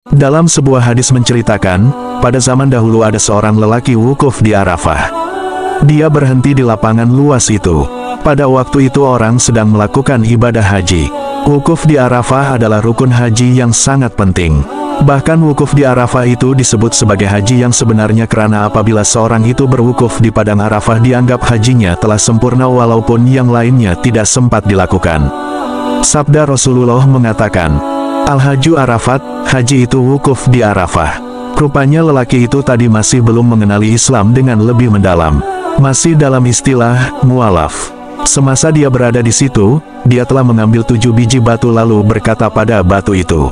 Dalam sebuah hadis menceritakan, pada zaman dahulu ada seorang lelaki wukuf di Arafah. Dia berhenti di lapangan luas itu. Pada waktu itu orang sedang melakukan ibadah haji. Wukuf di Arafah adalah rukun haji yang sangat penting. Bahkan wukuf di Arafah itu disebut sebagai haji yang sebenarnya karena apabila seorang itu berwukuf di padang Arafah dianggap hajinya telah sempurna walaupun yang lainnya tidak sempat dilakukan. Sabda Rasulullah mengatakan, Al-Haju Arafat, haji itu wukuf di Arafah. Rupanya lelaki itu tadi masih belum mengenali Islam dengan lebih mendalam. Masih dalam istilah mualaf. Semasa dia berada di situ, dia telah mengambil 7 biji batu lalu berkata pada batu itu,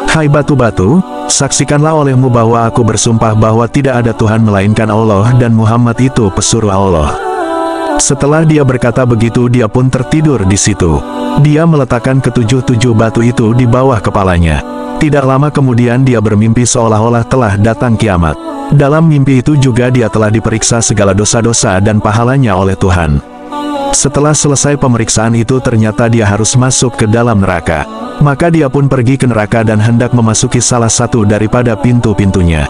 Hai batu-batu, saksikanlah olehmu bahwa aku bersumpah bahwa tidak ada Tuhan melainkan Allah dan Muhammad itu pesuruh Allah. Setelah dia berkata begitu dia pun tertidur di situ. Dia meletakkan ketujuh batu itu di bawah kepalanya. Tidak lama kemudian dia bermimpi seolah-olah telah datang kiamat. Dalam mimpi itu juga dia telah diperiksa segala dosa-dosa dan pahalanya oleh Tuhan. Setelah selesai pemeriksaan itu ternyata dia harus masuk ke dalam neraka. Maka dia pun pergi ke neraka dan hendak memasuki salah satu daripada pintu-pintunya.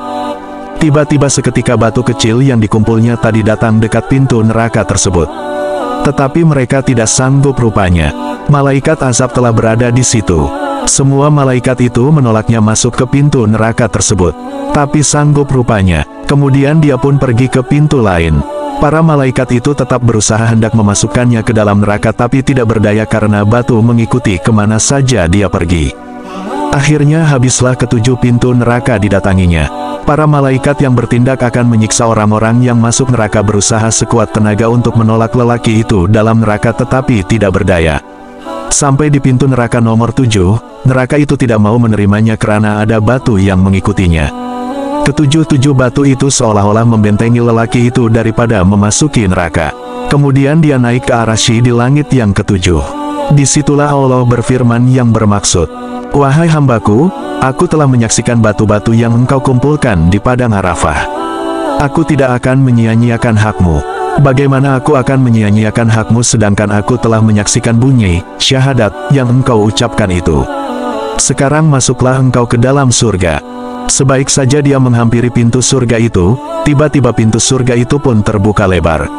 Tiba-tiba seketika batu kecil yang dikumpulnya tadi datang dekat pintu neraka tersebut. Tetapi mereka tidak sanggup rupanya. Malaikat azab telah berada di situ. Semua malaikat itu menolaknya masuk ke pintu neraka tersebut. Tapi sanggup rupanya. Kemudian dia pun pergi ke pintu lain. Para malaikat itu tetap berusaha hendak memasukkannya ke dalam neraka tapi tidak berdaya karena batu mengikuti kemana saja dia pergi. Akhirnya habislah ketujuh pintu neraka didatanginya. Para malaikat yang bertindak akan menyiksa orang-orang yang masuk neraka berusaha sekuat tenaga untuk menolak lelaki itu dalam neraka tetapi tidak berdaya. Sampai di pintu neraka nomor 7, neraka itu tidak mau menerimanya karena ada batu yang mengikutinya. Ketujuh batu itu seolah-olah membentengi lelaki itu daripada memasuki neraka. Kemudian dia naik ke Arsy di langit yang ketujuh. Disitulah Allah berfirman yang bermaksud, Wahai hambaku, aku telah menyaksikan batu-batu yang engkau kumpulkan di padang Arafah. Aku tidak akan menyia-nyiakan hakmu. Bagaimana aku akan menyia-nyiakan hakmu sedangkan aku telah menyaksikan bunyi syahadat yang engkau ucapkan itu. Sekarang masuklah engkau ke dalam surga. Sebaik saja dia menghampiri pintu surga itu, tiba-tiba pintu surga itu pun terbuka lebar.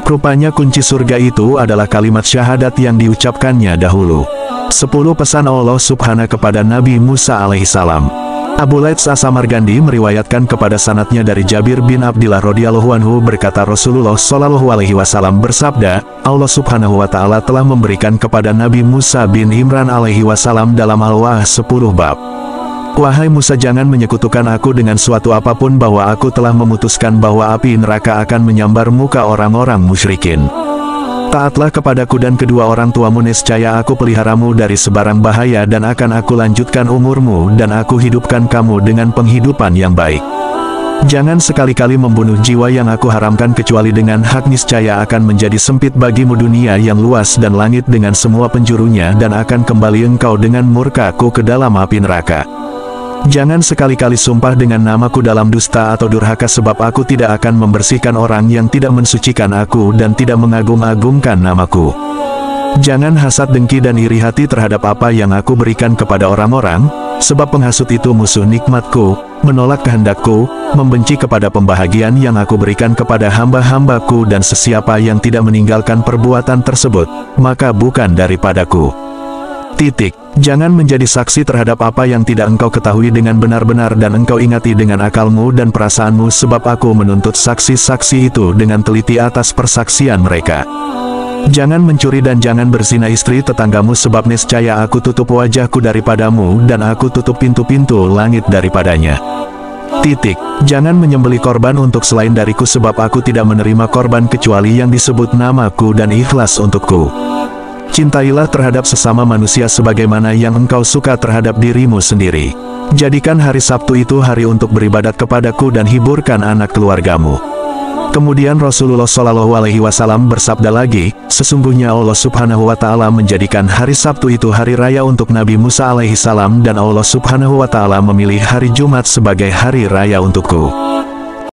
Rupanya kunci surga itu adalah kalimat syahadat yang diucapkannya dahulu. 10 pesan Allah Subhanahu kepada Nabi Musa alaihissalam. Abu Laits As-Samarqandi meriwayatkan kepada sanadnya dari Jabir bin Abdillah radhiyallahu anhu berkata Rasulullah shallallahu alaihi wasallam bersabda, Allah Subhanahu wa taala telah memberikan kepada Nabi Musa bin Imran alaihi wasallam dalam Al-Waah 10 bab. Wahai Musa, jangan menyekutukan aku dengan suatu apapun bahwa aku telah memutuskan bahwa api neraka akan menyambar muka orang-orang musyrikin. Taatlah kepadaku dan kedua orang tuamu, niscaya aku peliharamu dari sebarang bahaya dan akan aku lanjutkan umurmu dan aku hidupkan kamu dengan penghidupan yang baik. Jangan sekali-kali membunuh jiwa yang aku haramkan kecuali dengan hak, niscaya akan menjadi sempit bagimu dunia yang luas dan langit dengan semua penjurunya dan akan kembali engkau dengan murkaku ke dalam api neraka. Jangan sekali-kali sumpah dengan namaku dalam dusta atau durhaka sebab aku tidak akan membersihkan orang yang tidak mensucikan aku dan tidak mengagung-agungkan namaku. Jangan hasad, dengki dan iri hati terhadap apa yang aku berikan kepada orang-orang, sebab penghasut itu musuh nikmatku, menolak kehendakku, membenci kepada pembahagian yang aku berikan kepada hamba-hambaku dan sesiapa yang tidak meninggalkan perbuatan tersebut, maka bukan daripadaku. Jangan menjadi saksi terhadap apa yang tidak engkau ketahui dengan benar-benar dan engkau ingati dengan akalmu dan perasaanmu sebab aku menuntut saksi-saksi itu dengan teliti atas persaksian mereka. Jangan mencuri dan jangan berzina istri tetanggamu sebab niscaya aku tutup wajahku daripadamu dan aku tutup pintu-pintu langit daripadanya. Jangan menyembelih korban untuk selain dariku sebab aku tidak menerima korban kecuali yang disebut namaku dan ikhlas untukku. Cintailah terhadap sesama manusia sebagaimana yang engkau suka terhadap dirimu sendiri. Jadikan hari Sabtu itu hari untuk beribadat kepadaku dan hiburkan anak keluargamu. Kemudian Rasulullah Shallallahu alaihi wasallam bersabda lagi, sesungguhnya Allah Subhanahu wa taala menjadikan hari Sabtu itu hari raya untuk Nabi Musa alaihi salam dan Allah Subhanahu wa taala memilih hari Jumat sebagai hari raya untukku.